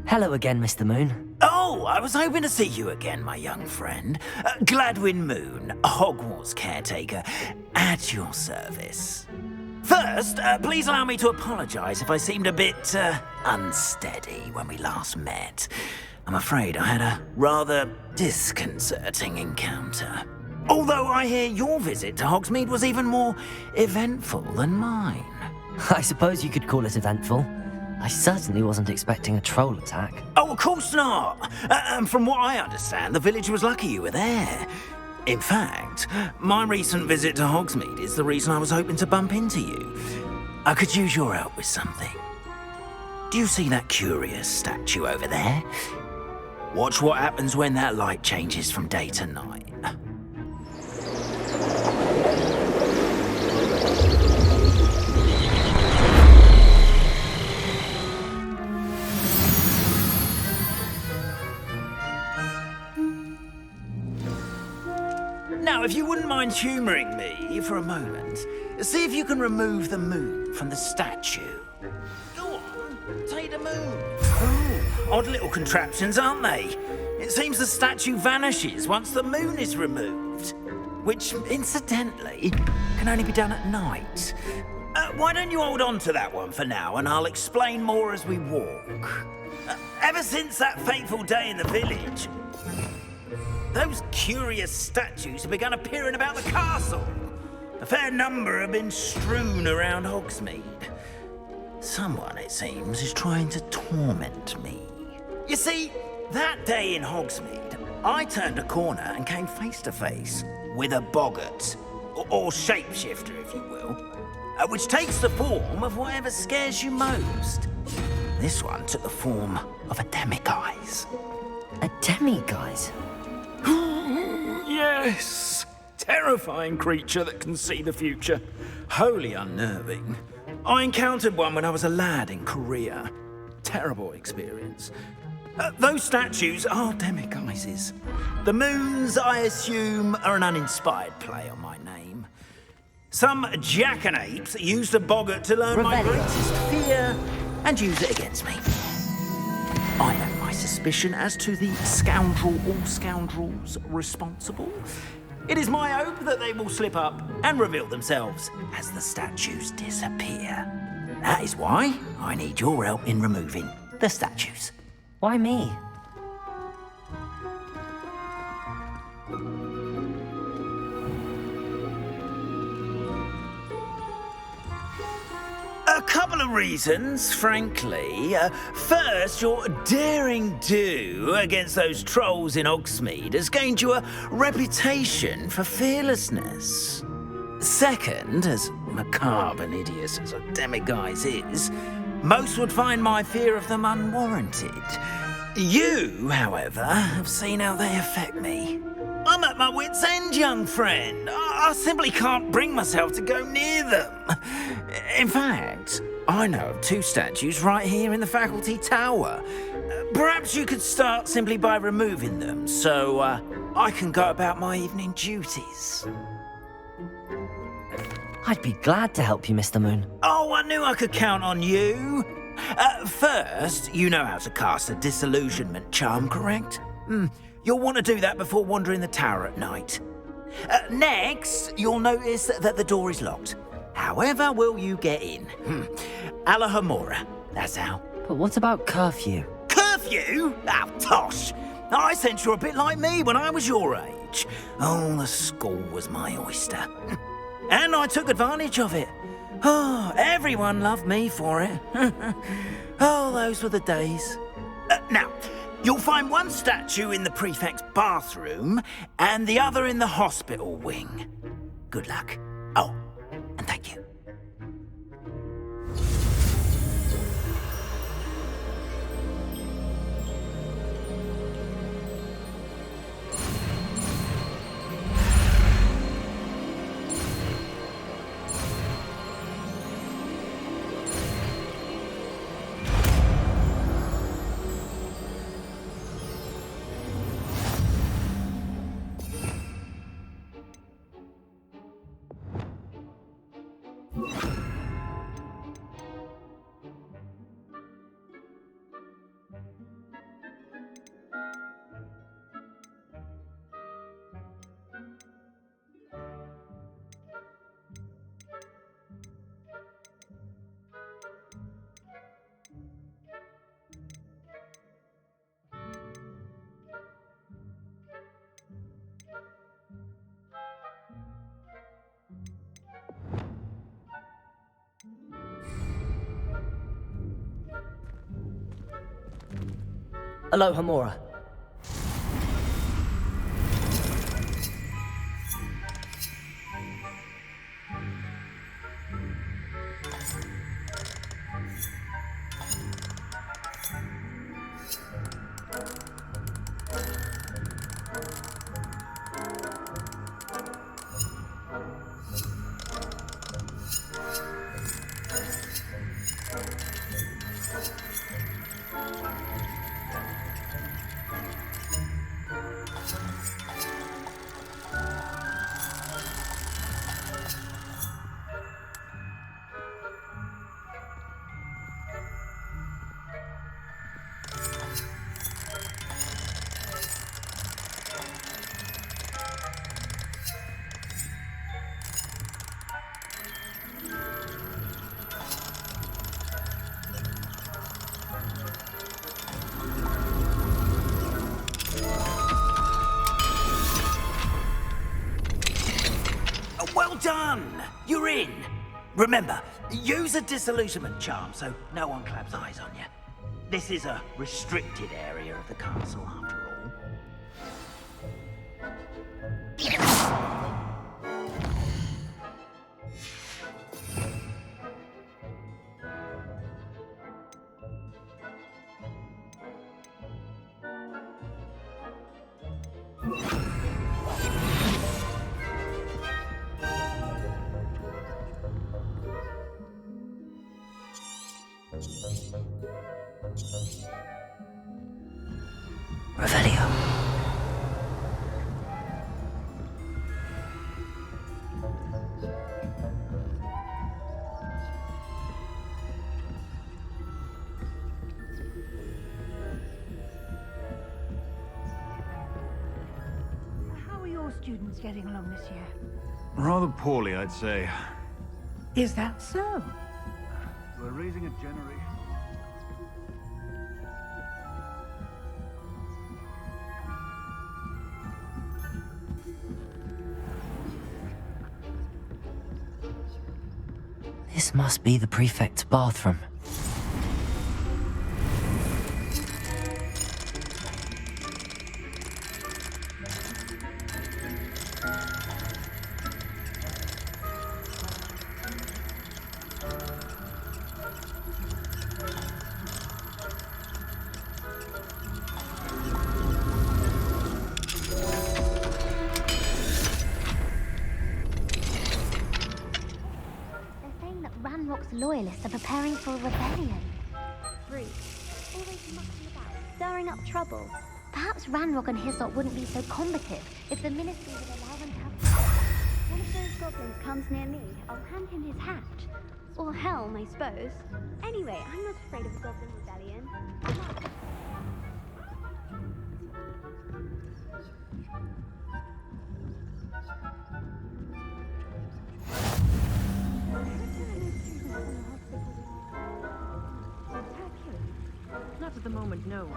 Hello again, Mr. Moon. Oh, I was hoping to see you again, my young friend. Gladwin Moon, Hogwarts caretaker, at your service. First, please allow me to apologise if I seemed a bit unsteady when we last met. I'm afraid I had a rather disconcerting encounter. Although I hear your visit to Hogsmeade was even more eventful than mine. I suppose you could call it eventful. I certainly wasn't expecting a troll attack. Oh, of course not. And from what I understand, the village was lucky you were there. In fact, my recent visit to Hogsmeade is the reason I was hoping to bump into you. I could use your help with something. Do you see that curious statue over there? Watch what happens when that light changes from day to night. Now, if you wouldn't mind humouring me for a moment, see if you can remove the moon from the statue. Go on, take the moon. Oh, odd little contraptions, aren't they? It seems the statue vanishes once the moon is removed, which, incidentally, can only be done at night. Why don't you hold on to that one for now, and I'll explain more as we walk. Ever since that fateful day in the village, those curious statues have begun appearing about the castle. A fair number have been strewn around Hogsmeade. Someone, it seems, is trying to torment me. You see, that day in Hogsmeade, I turned a corner and came face to face with a boggart, or shapeshifter, if you will, which takes the form of whatever scares you most. This one took the form of a demiguise. A demiguise? Yes! Terrifying creature that can see the future. Wholly unnerving. I encountered one when I was a lad in Korea. Terrible experience. Those statues are demiguises. The moons, I assume, are an uninspired play on my name. Some jackanapes used a boggart to learn my greatest fear and use it against me. I have my suspicion as to the scoundrel or scoundrels responsible. It is my hope that they will slip up and reveal themselves as the statues disappear. That is why I need your help in removing the statues. Why me? A couple of reasons, frankly. First, your daring do against those trolls in Hogsmeade has gained you a reputation for fearlessness. Second, as macabre and hideous as a demiguise is, most would find my fear of them unwarranted. You, however, have seen how they affect me. I'm at my wit's end, young friend. I simply can't bring myself to go near them. In fact, I know of 2 statues right here in the faculty tower. Perhaps you could start simply by removing them, so I can go about my evening duties. I'd be glad to help you, Mr. Moon. Oh, I knew I could count on you. First, you know how to cast a disillusionment charm, correct? You'll want to do that before wandering the tower at night. Next, you'll notice that the door is locked. However will you get in? Alahamora, that's how. But what about curfew? Curfew? Oh, tosh. I sense you're a bit like me when I was your age. Oh, the school was my oyster. And I took advantage of it. Oh, everyone loved me for it. Oh, those were the days. Now, you'll find one statue in the prefect's bathroom and the other in the hospital wing. Good luck. Oh, and thank you. Alohomora. Well done! You're in. Remember, use a disillusionment charm so no one claps eyes on you. This is a restricted area of the castle, after all. Revelio. How are your students getting along this year? Rather poorly, I'd say. Is that so? We're raising a generation. This must be the prefect's bathroom. They're saying that Ranrock's loyalists are preparing for a rebellion. Rude. Always mucking about, stirring up trouble. Perhaps Ranrock and his lot wouldn't be so combative if the Ministry would allow them to have... One of those goblins comes near me, I'll hand him his hat. Or helm, I suppose. Anyway, I'm not afraid of a goblin rebellion. Not at the moment, no.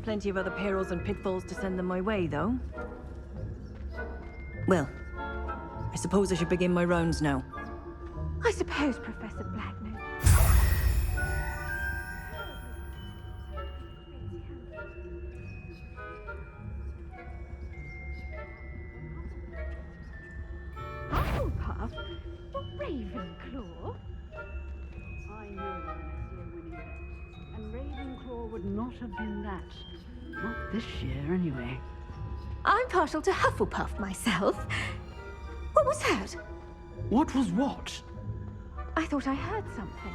Plenty of other perils and pitfalls to send them my way, though. Well, I suppose I should begin my rounds now. I suppose, Professor Blackness. Hufflepuff? Well, Ravenclaw? I know the next year winning bet, and Ravenclaw would not have been that. Not this year, anyway. I'm partial to Hufflepuff myself. What was that? What was what? I thought I heard something.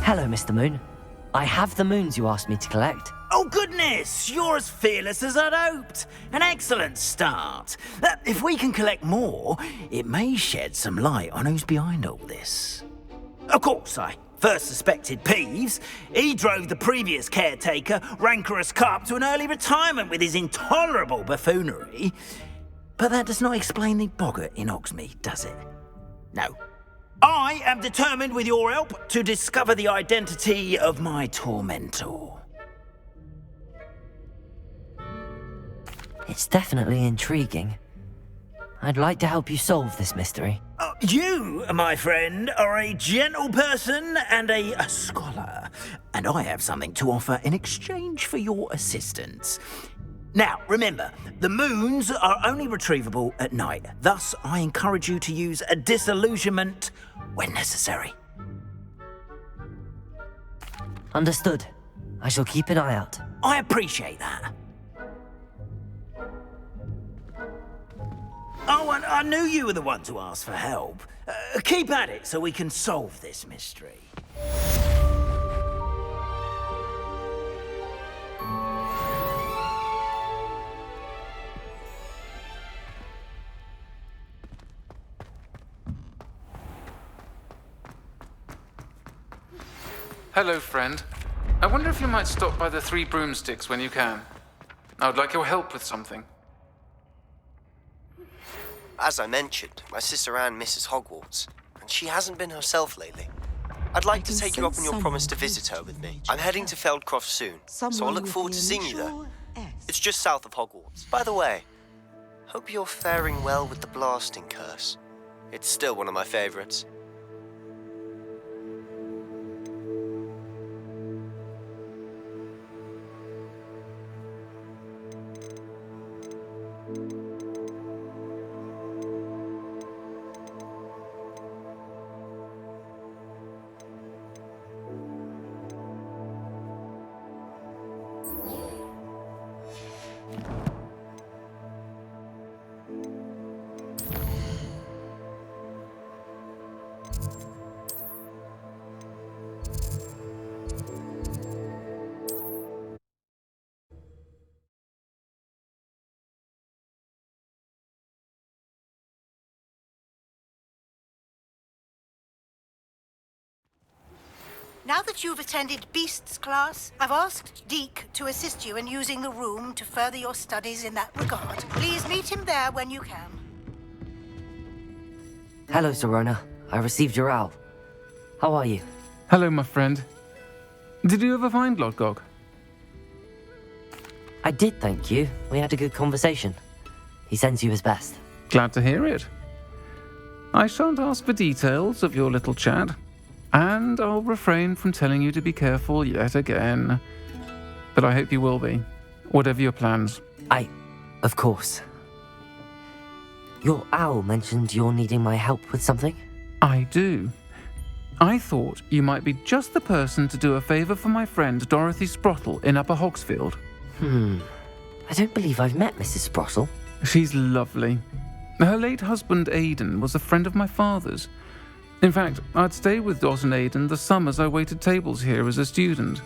Hello, Mr. Moon. I have the moons you asked me to collect. Oh, goodness! You're as fearless as I'd hoped. An excellent start. If we can collect more, it may shed some light on who's behind all this. Of course, I first suspected Peeves. He drove the previous caretaker, Rancorous Carp, to an early retirement with his intolerable buffoonery. But that does not explain the boggart in Hogsmeade, does it? No. I am determined, with your help, to discover the identity of my tormentor. It's definitely intriguing. I'd like to help you solve this mystery. You, my friend, are a gentle person and a scholar, and I have something to offer in exchange for your assistance. Now, remember, the moons are only retrievable at night. Thus, I encourage you to use a disillusionment when necessary. Understood. I shall keep an eye out. I appreciate that. Oh, and I knew you were the one to ask for help. Keep at it so we can solve this mystery. Hello, friend. I wonder if you might stop by the Three Broomsticks when you can. I would like your help with something. As I mentioned, my sister Anne misses Hogwarts, and she hasn't been herself lately. I'd like to take you up on your promise to visit her with me. I'm heading to Feldcroft soon, so I'll look forward to seeing you there. It's just south of Hogwarts. By the way, hope you're faring well with the blasting curse. It's still one of my favorites. Now that you've attended Beasts class, I've asked Deke to assist you in using the room to further your studies in that regard. Please meet him there when you can. Hello, Serona. I received your owl. How are you? Hello, my friend. Did you ever find Lodgok? I did, thank you. We had a good conversation. He sends you his best. Glad to hear it. I shan't ask for details of your little chat, and I'll refrain from telling you to be careful yet again. But I hope you will be, whatever your plans. Of course. Your owl mentioned you're needing my help with something? I do. I thought you might be just the person to do a favour for my friend Dorothy Sprottle in Upper Hogsfield. I don't believe I've met Mrs. Sprottle. She's lovely. Her late husband Aidan was a friend of my father's. In fact, I'd stayed with Dot and Aidan the summers I waited tables here as a student.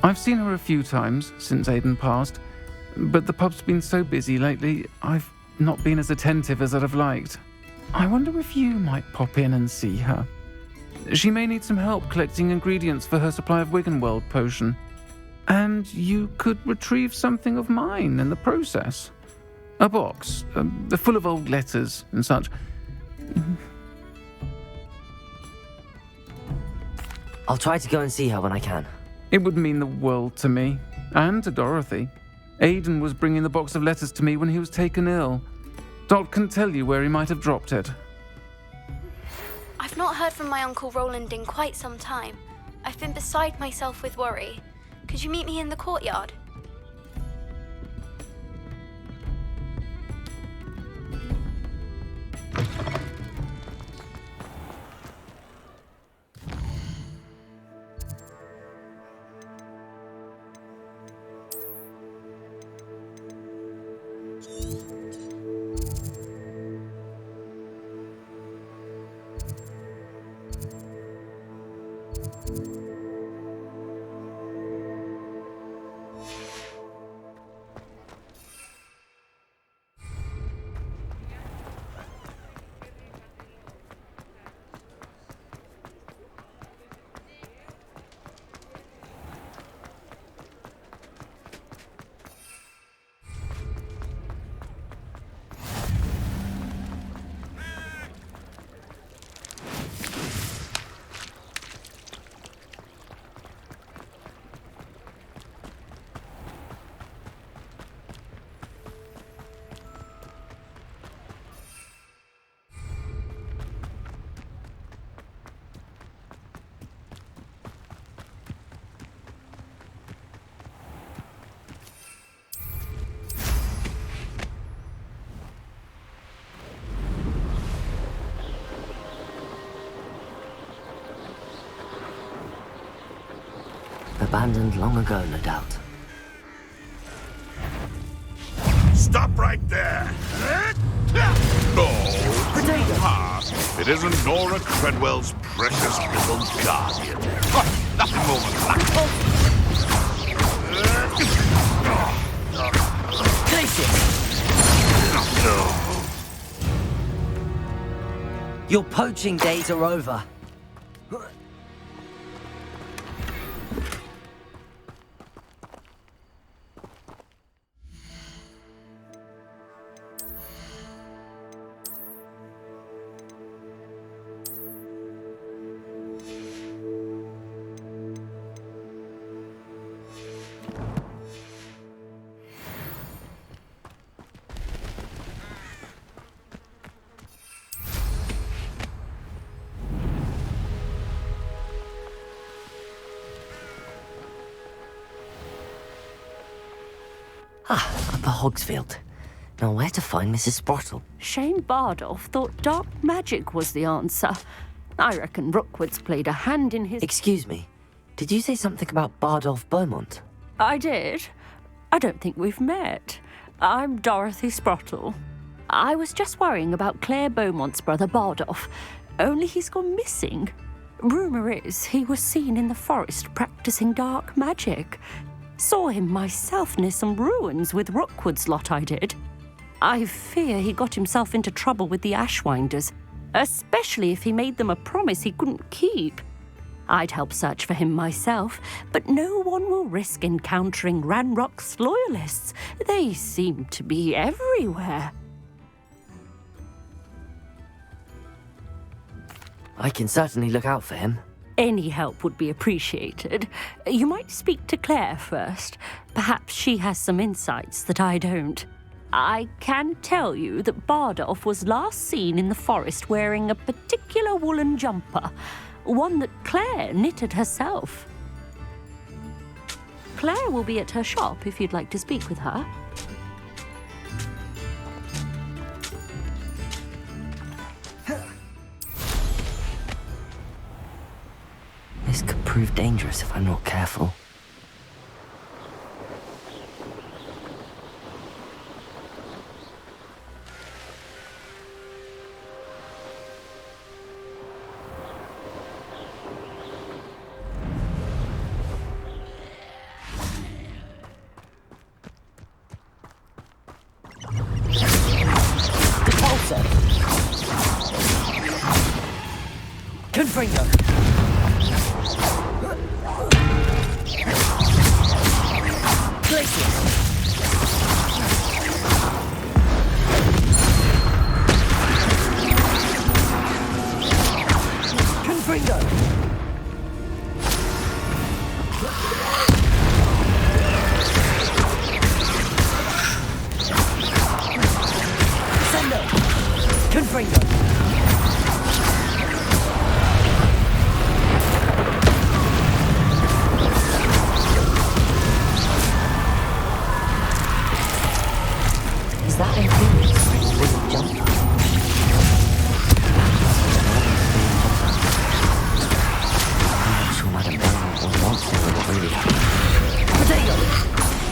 I've seen her a few times since Aidan passed, but the pub's been so busy lately, I've not been as attentive as I'd have liked. I wonder if you might pop in and see her. She may need some help collecting ingredients for her supply of Wiggenweld potion. And you could retrieve something of mine in the process. A box, full of old letters and such. I'll try to go and see her when I can. It would mean the world to me, and to Dorothy. Aidan was bringing the box of letters to me when he was taken ill. Dot can tell you where he might have dropped it. I've not heard from my Uncle Roland in quite some time. I've been beside myself with worry. Could you meet me in the courtyard? Abandoned long ago, no doubt. Stop right there! No! Potato! It isn't Nora Treadwell's precious little guardian. Nothing more Your poaching days are over. Upper Hogsfield. Now where to find Mrs. Sprottle? Shane Bardolph thought dark magic was the answer. I reckon Rookwood's played a hand in his... Excuse me. Did you say something about Bardolph Beaumont? I did. I don't think we've met. I'm Dorothy Sprottle. I was just worrying about Claire Beaumont's brother Bardolph, only he's gone missing. Rumour is he was seen in the forest practicing dark magic. Saw him myself near some ruins with Rookwood's lot I did. I fear he got himself into trouble with the Ashwinders, especially if he made them a promise he couldn't keep. I'd help search for him myself, but no one will risk encountering Ranrock's loyalists. They seem to be everywhere. I can certainly look out for him. Any help would be appreciated. You might speak to Claire first. Perhaps she has some insights that I don't. I can tell you that Bardolph was last seen in the forest wearing a particular woolen jumper, one that Claire knitted herself. Claire will be at her shop if you'd like to speak with her. This could prove dangerous if I'm not careful. Confringo! Is that a big jumper? I'm not sure Madame Bell wants to really happen. Potato!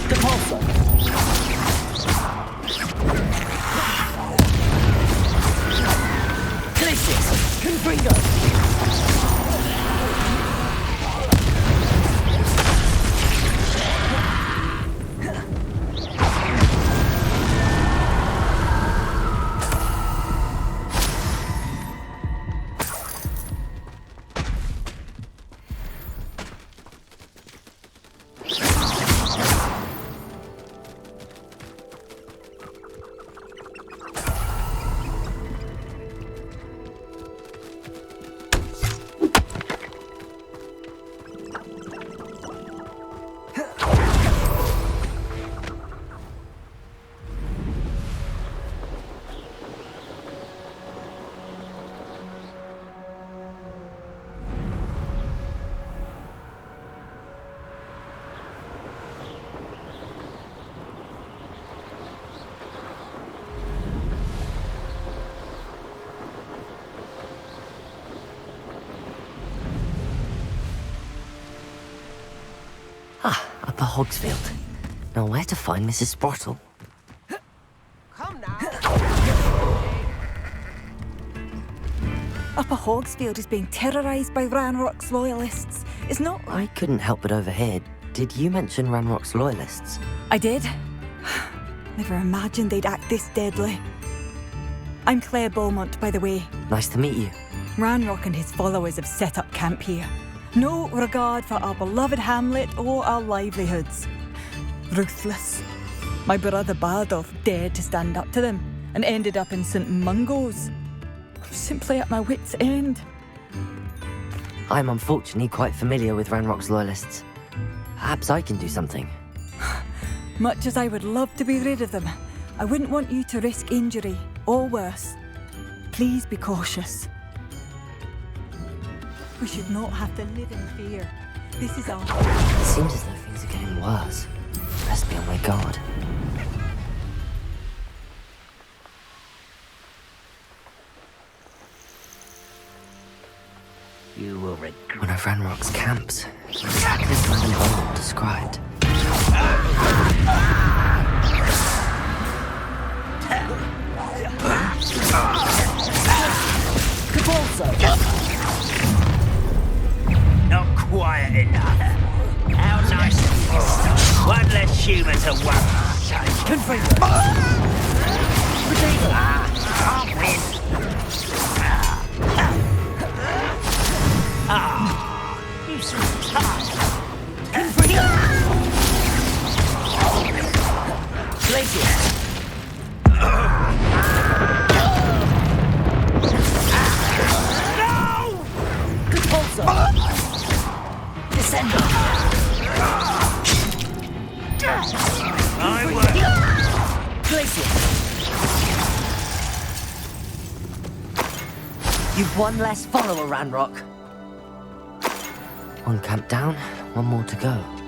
Depulso! Glacius! Confringo! Upper Hogsfield. Now where to find Mrs. Sprottle? Upper Hogsfield is being terrorised by Ranrock's loyalists. It's not... I couldn't help but overhear. Did you mention Ranrock's loyalists? I did. Never imagined they'd act this deadly. I'm Claire Beaumont, by the way. Nice to meet you. Ranrock and his followers have set up camp here. No regard for our beloved hamlet or our livelihoods. Ruthless. My brother Bardolph dared to stand up to them and ended up in St. Mungo's. I'm simply at my wit's end. I'm unfortunately quite familiar with Ranrock's loyalists. Perhaps I can do something. Much as I would love to be rid of them, I wouldn't want you to risk injury or worse. Please be cautious. We should not have to live in fear. This is our... It seems as though things are getting worse. Best be on my guard. You will regret... One of Ranrock's camps. Exactly as Madame Beaumont described. Not quiet enough. How nice of you. One less human to worry. Confringo! Potato! Can't win. You've one less follower, Ranrock. One camp down, one more to go.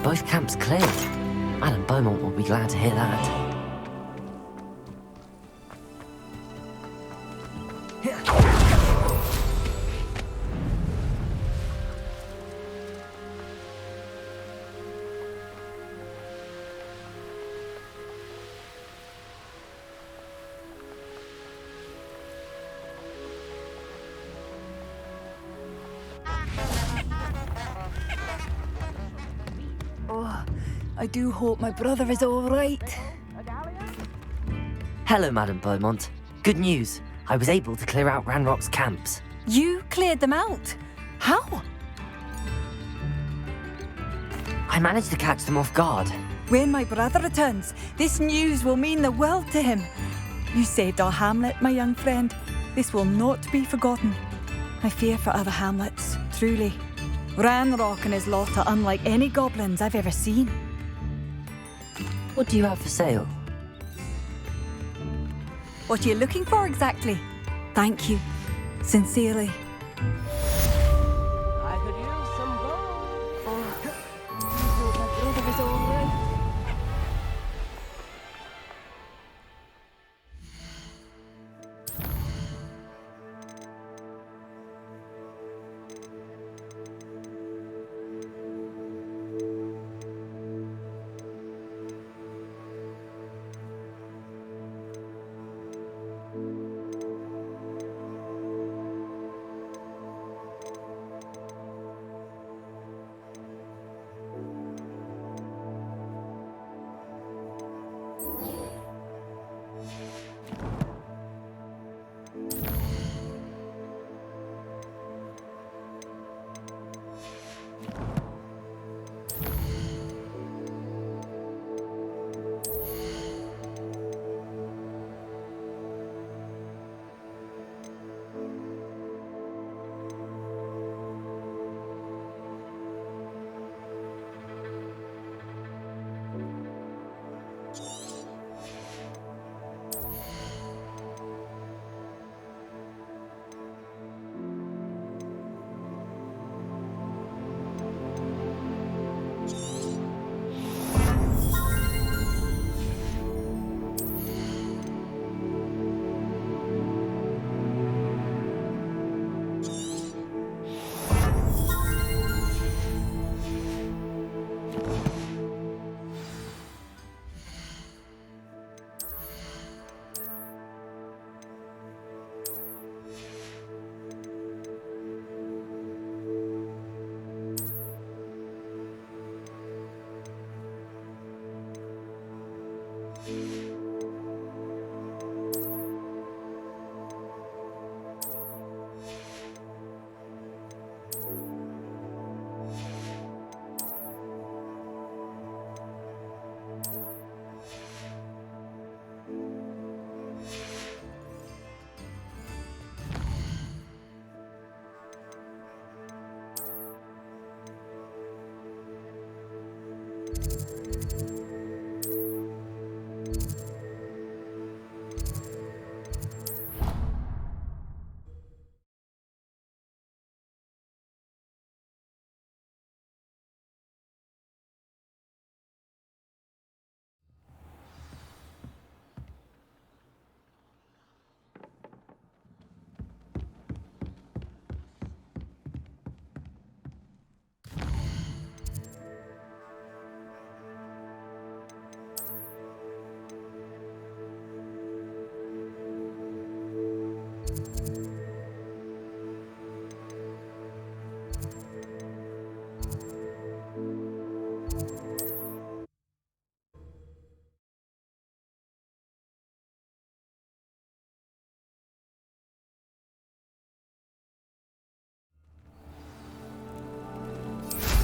Both camps cleared. Madam Beaumont will be glad to hear that. I do hope my brother is all right. Hello, Madam Beaumont. Good news. I was able to clear out Ranrock's camps. You cleared them out? How? I managed to catch them off guard. When my brother returns, this news will mean the world to him. You saved our hamlet, my young friend. This will not be forgotten. I fear for other hamlets, truly. Ranrock and his lot are unlike any goblins I've ever seen. What do you have for sale? What are you looking for exactly? Thank you. Sincerely. I could use some gold. My brother is all right.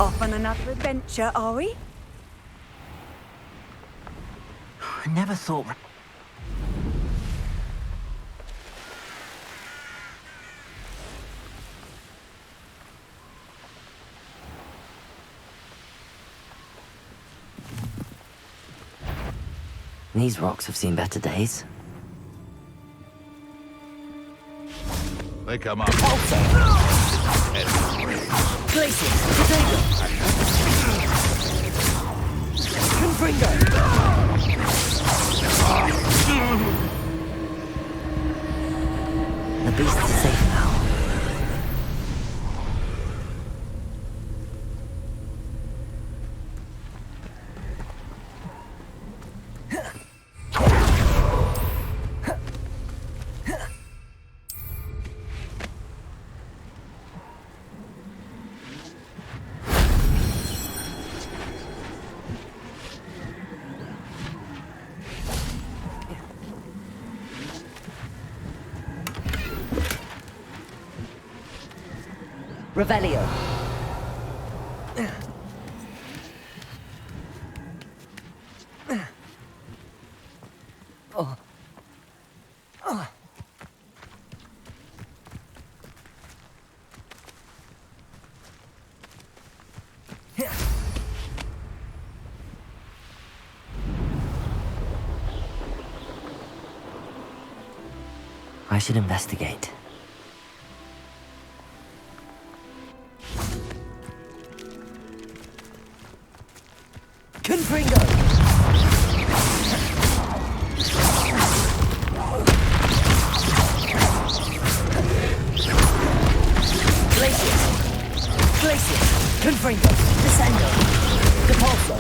Off on another adventure, are we? I never thought... These rocks have seen better days. They come up. Glacier, potato! Confringo! The beasts are safe now. Revelio. Oh. Oh. I should investigate. Confringo! Glacier! Glacier! Confringo! Descendo! Depulso!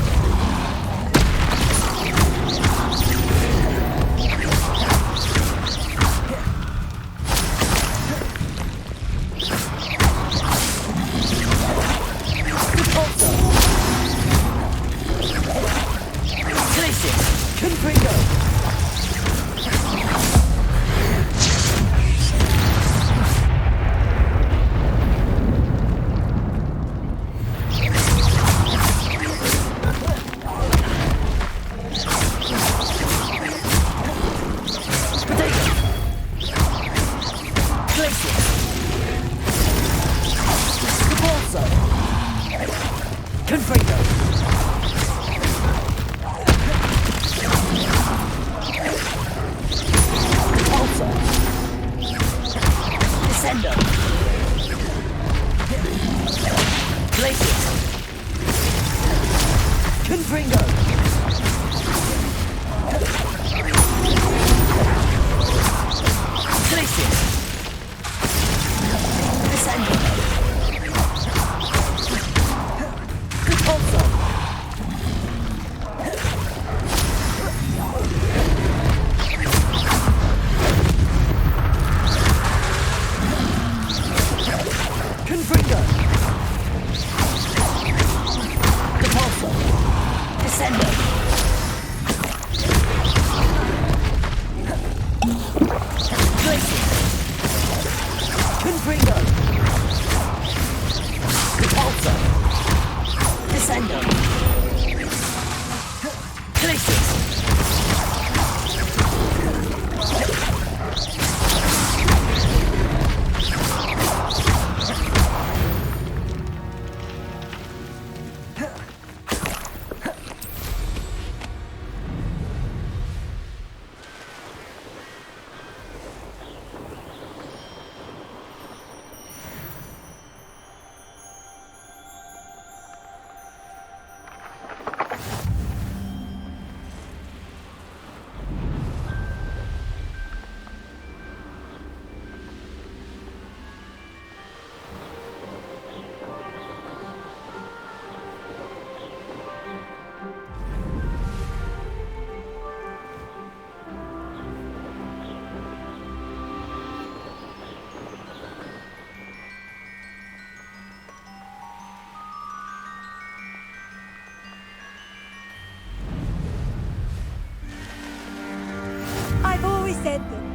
Said that.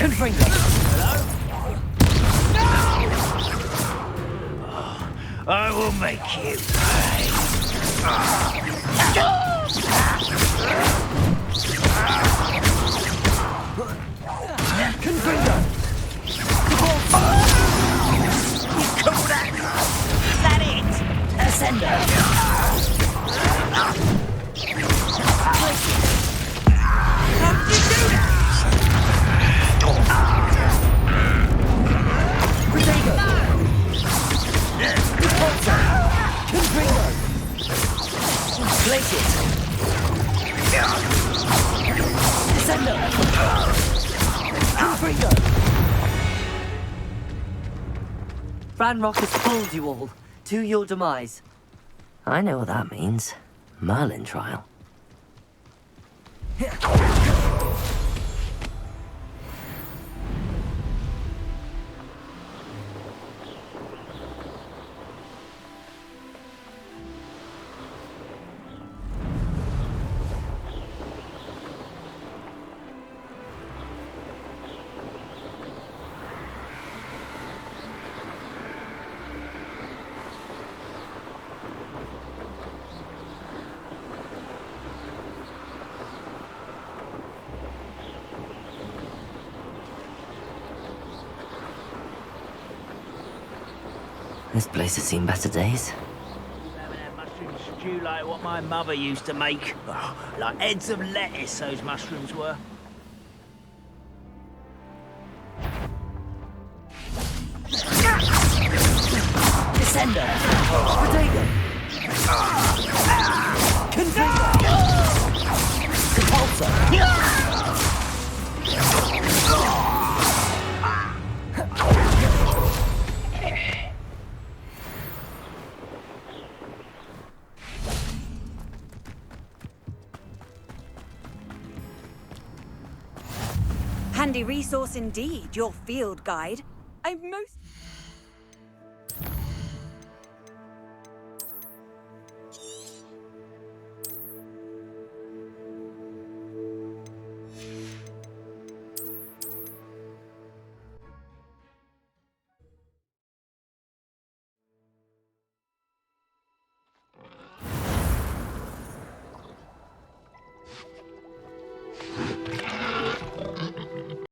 Confringo. I will make you pay. Confringo. You call that? Is that it? Ascender. How did you do that? Protego. Repulsor. Confringo. Place it. Descender. Confringo. Ranrock has pulled you all to your demise. I know what that means. Merlin trial. This place has seen better days. Having that mushroom stew like what my mother used to make. Oh, like heads of lettuce, those mushrooms were. Descender. Protego. Confringo. Repulsor. Handy resource indeed, your field guide. I'm most...